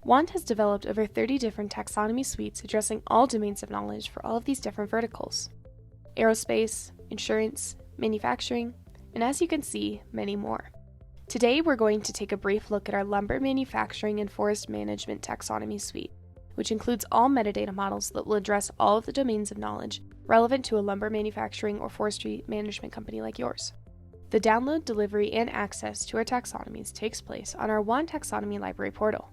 WAND has developed over 30 different taxonomy suites addressing all domains of knowledge for all of these different verticals: aerospace, insurance, manufacturing, and as you can see, many more. Today we're going to take a brief look at our lumber manufacturing and forest management taxonomy suite, which includes all metadata models that will address all of the domains of knowledge relevant to a lumber manufacturing or forestry management company like yours. The download, delivery, and access to our taxonomies takes place on our WAND Taxonomy Library portal.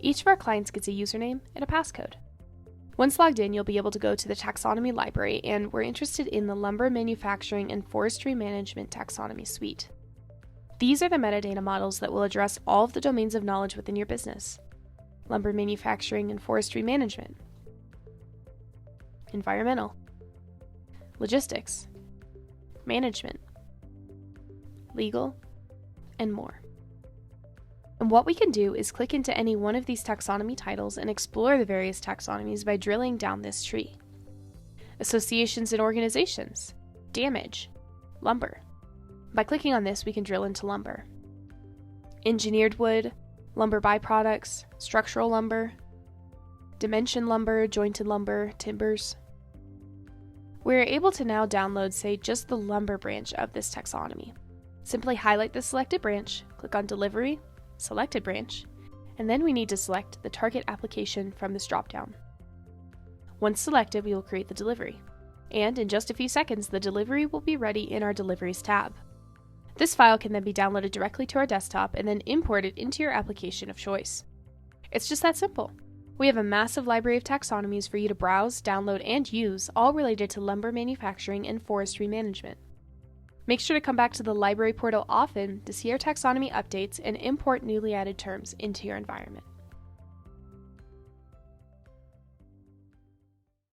Each of our clients gets a username and a passcode. Once logged in, you'll be able to go to the taxonomy library, and we're interested in the lumber manufacturing and forestry management taxonomy suite. These are the metadata models that will address all of the domains of knowledge within your business: lumber manufacturing and forestry management, environmental, logistics, management, legal, and more. And what we can do is click into any one of these taxonomy titles and explore the various taxonomies by drilling down this tree. Associations and organizations, damage, lumber. By clicking on this, we can drill into lumber. Engineered wood, lumber byproducts, structural lumber, dimension lumber, jointed lumber, timbers. We're able to now download, say, just the lumber branch of this taxonomy. Simply highlight the selected branch, click on Delivery, Selected Branch, and then we need to select the target application from this dropdown. Once selected, we will create the delivery. And in just a few seconds, the delivery will be ready in our Deliveries tab. This file can then be downloaded directly to our desktop and then imported into your application of choice. It's just that simple. We have a massive library of taxonomies for you to browse, download, and use, all related to lumber manufacturing and forestry management. Make sure to come back to the library portal often to see our taxonomy updates and import newly added terms into your environment.